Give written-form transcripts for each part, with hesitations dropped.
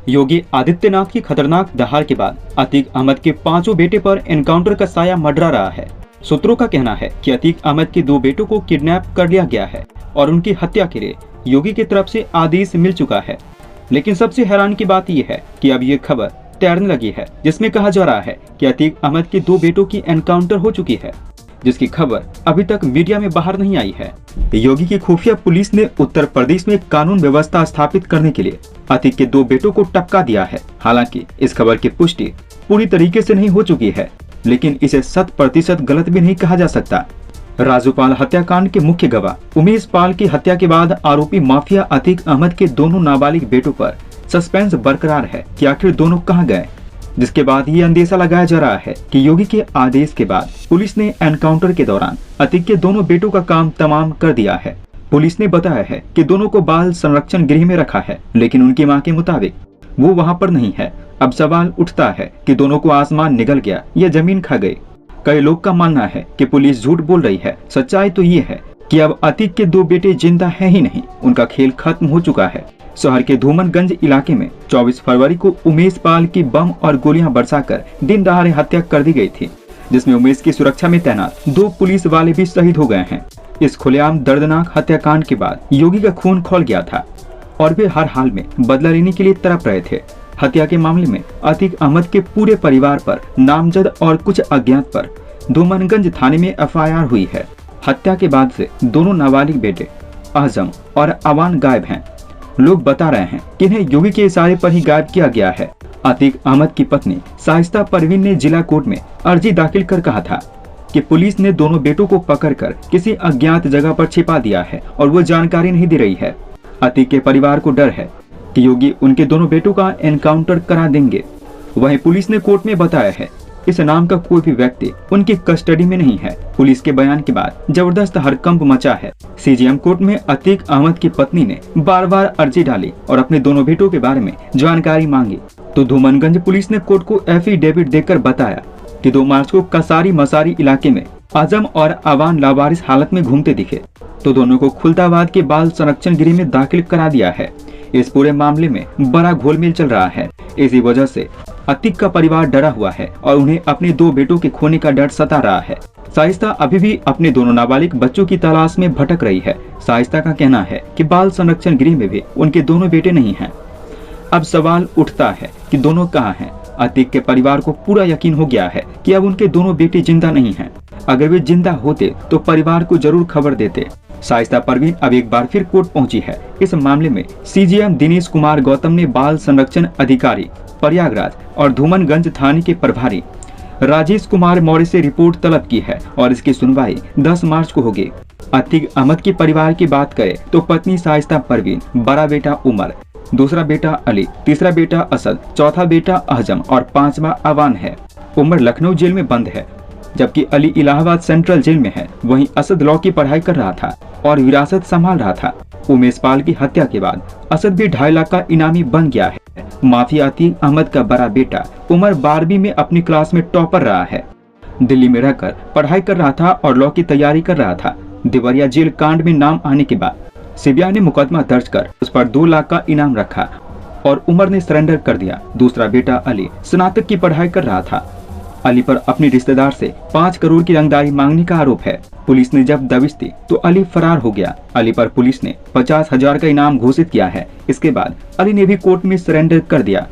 योगी आदित्यनाथ की खतरनाक दहाड़ के बाद अतीक अहमद के पांचों बेटे पर एनकाउंटर का साया मंडरा रहा है। सूत्रों का कहना है कि अतीक अहमद के दो बेटों को किडनैप कर लिया गया है और उनकी हत्या के लिए योगी की तरफ से आदेश मिल चुका है। लेकिन सबसे हैरान की बात यह है कि अब ये खबर तैरने लगी है, जिसमें कहा जा रहा है कि अतीक अहमद के दो बेटों की एनकाउंटर हो चुकी है, जिसकी खबर अभी तक मीडिया में बाहर नहीं आई है। योगी की खुफिया पुलिस ने उत्तर प्रदेश में कानून व्यवस्था स्थापित करने के लिए अतीक के दो बेटों को टपका दिया है। हालांकि इस खबर की पुष्टि पूरी तरीके से नहीं हो चुकी है, लेकिन इसे 100% गलत भी नहीं कहा जा सकता। राजूपाल हत्याकांड के मुख्य गवाह उमेश पाल की हत्या के बाद आरोपी माफिया अतीक अहमद के दोनों नाबालिग बेटों पर सस्पेंस बरकरार है कि आखिर दोनों कहां गए, जिसके बाद ये अंदेशा लगाया जा रहा है कि योगी के आदेश के बाद पुलिस ने एनकाउंटर के दौरान अतीक के दोनों बेटों का काम तमाम कर दिया है। पुलिस ने बताया है कि दोनों को बाल संरक्षण गृह में रखा है, लेकिन उनकी मां के मुताबिक वो वहां पर नहीं है। अब सवाल उठता है कि दोनों को आसमान निगल गया या जमीन खा गई। कई लोग का मानना है कि पुलिस झूठ बोल रही है। सच्चाई तो ये है कि अब अतीक के दो बेटे जिंदा है ही नहीं, उनका खेल खत्म हो चुका है। शहर के धूमनगंज इलाके में 24 फरवरी को उमेश पाल की बम और गोलियां बरसाकर दिन दहाड़े हत्या कर दी गई थी, जिसमें उमेश की सुरक्षा में तैनात दो पुलिस वाले भी शहीद हो गए हैं। इस खुलेआम दर्दनाक हत्याकांड के बाद योगी का खून खौल गया था और वे हर हाल में बदला लेने के लिए तड़प रहे थे। हत्या के मामले में अतीक अहमद के पूरे परिवार पर नामजद और कुछ अज्ञात पर धूमनगंज थाने में एफआईआर हुई है। हत्या के बाद से दोनों नाबालिग बेटे आजम और अवान गायब हैं। लोग बता रहे हैं कि इन्हें योगी के इशारे पर ही गायब किया गया है। अतीक अहमद की पत्नी शाइस्ता परवीन ने जिला कोर्ट में अर्जी दाखिल कर कहा था कि पुलिस ने दोनों बेटों को पकड़कर किसी अज्ञात जगह पर छिपा दिया है और वो जानकारी नहीं दे रही है। अतीक के परिवार को डर है कि योगी उनके दोनों बेटों का एनकाउंटर करा देंगे। वहीं पुलिस ने कोर्ट में बताया है इस नाम का कोई भी व्यक्ति उनकी कस्टडी में नहीं है। पुलिस के बयान के बाद जबरदस्त हड़कंप मचा है। सीजीएम कोर्ट में अतीक अहमद की पत्नी ने बार बार अर्जी डाली और अपने दोनों बेटों के बारे में जानकारी मांगी, तो धूमनगंज पुलिस ने कोर्ट को एफिडेविट देकर बताया कि 2 मार्च को कसारी मसारी इलाके में आजम और अवान लावारिस हालत में घूमते दिखे, तो दोनों को खुलताबाद के बाल संरक्षण गृह में दाखिल करा दिया है। इस पूरे मामले में बड़ा घोलमेल चल रहा है। इसी वजह से अतीक का परिवार डरा हुआ है और उन्हें अपने 2 बेटों के खोने का डर सता रहा है। शाइस्ता अभी भी अपने दोनों नाबालिग बच्चों की तलाश में भटक रही है। शाइस्ता का कहना है कि बाल संरक्षण गृह में भी उनके दोनों बेटे नहीं हैं। अब सवाल उठता है कि दोनों कहाँ हैं। अतीक के परिवार को पूरा यकीन हो गया है कि अब उनके दोनों बेटे जिंदा नहीं हैं। अगर वे जिंदा होते तो परिवार को जरूर खबर देते। शाइस्ता परवीन अब एक बार फिर कोर्ट पहुंची है। इस मामले में सीजीएम दिनेश कुमार गौतम ने बाल संरक्षण अधिकारी प्रयागराज और धूमनगंज थाने के प्रभारी राजेश कुमार मौर्य से रिपोर्ट तलब की है और इसकी सुनवाई 10 मार्च को होगी। अतीक अहमद के परिवार की बात करें तो पत्नी शाइस्ता परवीन, बड़ा बेटा उमर, दूसरा बेटा अली, तीसरा बेटा असद, चौथा बेटा अहजम और 5वां अवान है। उमर लखनऊ जेल में बंद है, जबकि अली इलाहाबाद सेंट्रल जेल में है। वहीं असद लॉ की पढ़ाई कर रहा था और विरासत संभाल रहा था। उमेश पाल की हत्या के बाद असद भी 2.5 लाख का इनामी बन गया है। माफिया अतीक अहमद का बड़ा बेटा उमर 12वीं में अपनी क्लास में टॉपर रहा है। दिल्ली में रहकर पढ़ाई कर रहा था और लॉ की तैयारी कर रहा था। देवरिया जेल कांड में नाम आने के बाद सीबीआई ने मुकदमा दर्ज कर उस पर 2 लाख का इनाम रखा और उमर ने सरेंडर कर दिया। दूसरा बेटा अली स्नातक की पढ़ाई कर रहा था। अली पर अपने रिश्तेदार से 5 करोड़ की रंगदारी मांगने का आरोप है। पुलिस ने जब दबिश दी तो अली फरार हो गया। अली पर पुलिस ने 50,000 का इनाम घोषित किया है। इसके बाद अली ने भी कोर्ट में सरेंडर कर दिया।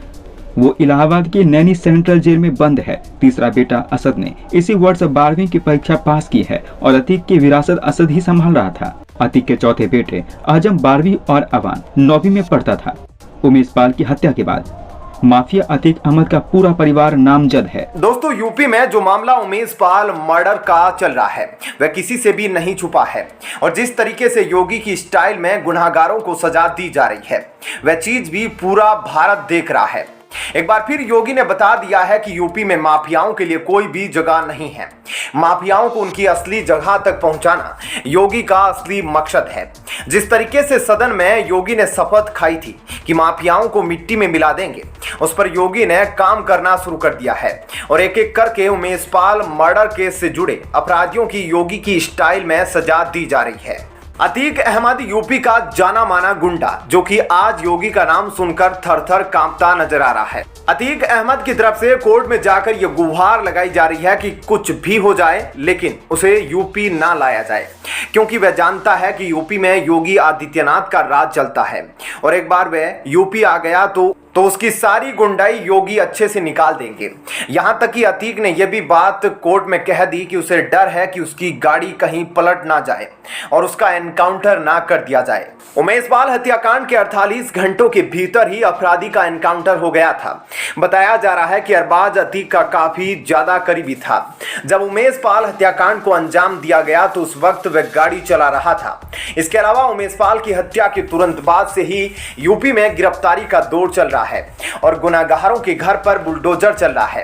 वो इलाहाबाद के नैनी सेंट्रल जेल में बंद है। तीसरा बेटा असद ने इसी वर्ष 12वीं की परीक्षा पास की है और अतीक की विरासत असद ही संभाल रहा था। अतीक के चौथे बेटे आजम 12वीं और अवान 9वीं में पढ़ता था। उमेश पाल की हत्या के बाद माफिया अतीक अहमद का पूरा परिवार नामजद है। दोस्तों, यूपी में जो मामला उमेश पाल मर्डर का चल रहा है वह किसी से भी नहीं छुपा है और जिस तरीके से योगी की स्टाइल में गुनहगारों को सजा दी जा रही है वह चीज भी पूरा भारत देख रहा है। एक बार फिर योगी ने बता दिया है कि यूपी में माफियाओं के लिए कोई भी जगह नहीं है। माफियाओं को उनकी असली जगह तक पहुंचाना योगी का असली मकसद है। जिस तरीके से सदन में योगी ने शपथ खाई थी कि माफियाओं को मिट्टी में मिला देंगे, उस पर योगी ने काम करना शुरू कर दिया है और एक एक करके उमेश पाल मर्डर केस से जुड़े अपराधियों की योगी की स्टाइल में सजा दी जा रही है। अतीक अहमद यूपी का जाना माना गुंडा जो कि आज योगी का नाम सुनकर थर थर कांपता नजर आ रहा है। अतीक अहमद की तरफ से कोर्ट में जाकर यह गुहार लगाई जा रही है कि कुछ भी हो जाए लेकिन उसे यूपी ना लाया जाए, क्योंकि वह जानता है कि यूपी में योगी आदित्यनाथ का राज चलता है और एक बार वह यूपी आ गया तो उसकी सारी गुंडाई योगी अच्छे से निकाल देंगे। यहां तक कि अतीक ने यह भी बात कोर्ट में कह दी कि उसे डर है कि उसकी गाड़ी कहीं पलट ना जाए और उसका एनकाउंटर ना कर दिया जाए। उमेश पाल हत्याकांड के 48 घंटों के भीतर ही अपराधी का एनकाउंटर हो गया था। बताया जा रहा है कि अरबाज अतीक का काफी ज्यादा करीबी था। जब उमेश पाल हत्याकांड को अंजाम दिया गया तो उस वक्त वह गाड़ी चला रहा था। इसके अलावा उमेश पाल की हत्या के तुरंत बाद से ही यूपी में गिरफ्तारी का दौर चल रहा है और गुनाहगारों के घर पर बुलडोजर चल रहा है।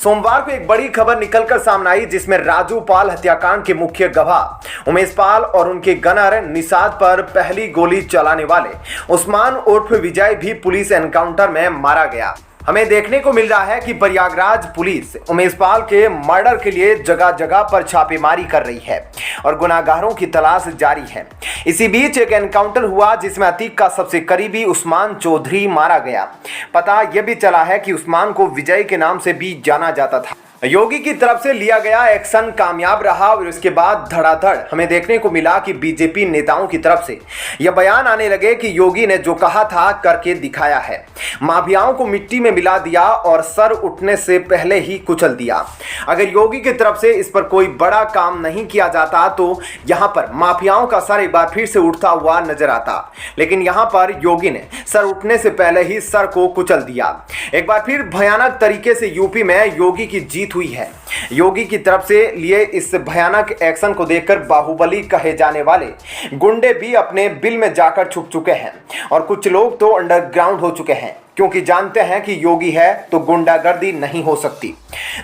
सोमवार को एक बड़ी खबर निकलकर सामने आई जिसमें राजू पाल हत्याकांड के मुख्य गवाह उमेश पाल और उनके गनर निषाद पर पहली गोली चलाने वाले उस्मान उर्फ विजय भी पुलिस एनकाउंटर में मारा गया। हमें देखने को मिल रहा है कि प्रयागराज पुलिस उमेश पाल के मर्डर के लिए जगह जगह पर छापेमारी कर रही है और गुनाहगारों की तलाश जारी है। इसी बीच एक एनकाउंटर हुआ जिसमें अतीक का सबसे करीबी उस्मान चौधरी मारा गया। पता यह भी चला है कि उस्मान को विजय के नाम से भी जाना जाता था। योगी की तरफ से लिया गया एक्शन कामयाब रहा और इसके बाद धड़ाधड़ हमें देखने को मिला कि बीजेपी नेताओं की तरफ से यह बयान आने लगे कि योगी ने जो कहा था करके दिखाया है। माफियाओं को मिट्टी में मिला दिया और सर उठने से पहले ही कुचल दिया। अगर योगी की तरफ से इस पर कोई बड़ा काम नहीं किया जाता तो यहाँ पर माफियाओं का सर एक बार फिर से उठता हुआ नजर आता, लेकिन यहाँ पर योगी ने सर उठने से पहले ही सर को कुचल दिया। एक बार फिर भयानक तरीके से यूपी में योगी की जीत हुई है। योगी की तरफ से लिए इस भयानक एक्शन को देखकर बाहुबली कहे जाने वाले गुंडे भी अपने बिल में जाकर छुप चुके हैं और कुछ लोग तो अंडरग्राउंड हो चुके हैं, क्योंकि जानते हैं कि योगी है तो गुंडागर्दी नहीं हो सकती।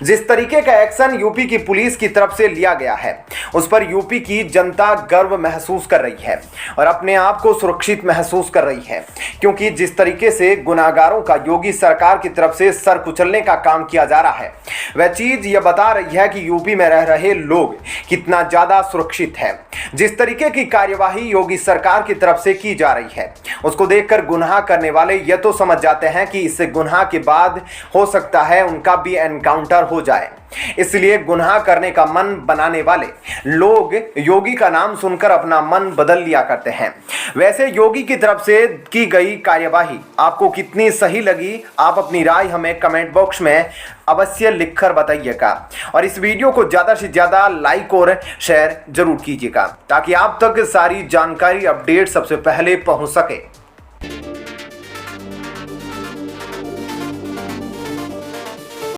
जिस तरीके का एक्शन यूपी की पुलिस की तरफ से लिया गया है उस पर यूपी की जनता गर्व महसूस कर रही है और अपने आप को सुरक्षित महसूस कर रही है, क्योंकि जिस तरीके से गुनाहगारों का योगी सरकार की तरफ से सर कुचलने का काम किया जा रहा है वह चीज यह बता रही है कि यूपी में रह रहे लोग कितना ज्यादा सुरक्षित है। जिस तरीके की कार्यवाही योगी सरकार की तरफ से की जा रही है उसको देखकर गुनाह करने वाले यह तो समझ जाते हैं कि इस गुनाह के बाद हो सकता है उनका भी एनकाउंटर हो जाए। इसलिए गुनाह करने का मन बनाने वाले लोग योगी का नाम सुनकर अपना मन बदल लिया करते हैं। वैसे योगी की तरफ से की गई कार्यवाही आपको कितनी सही लगी, आप अपनी राय हमें कमेंट बॉक्स में अवश्य लिखकर बताइएगा और इस वीडियो को ज़्यादा से ज़्यादा लाइक और शेयर जरूर कीजिएगा ताकि आप तक सारी जानकारी अपडेट सबसे पहले पहुंच सके।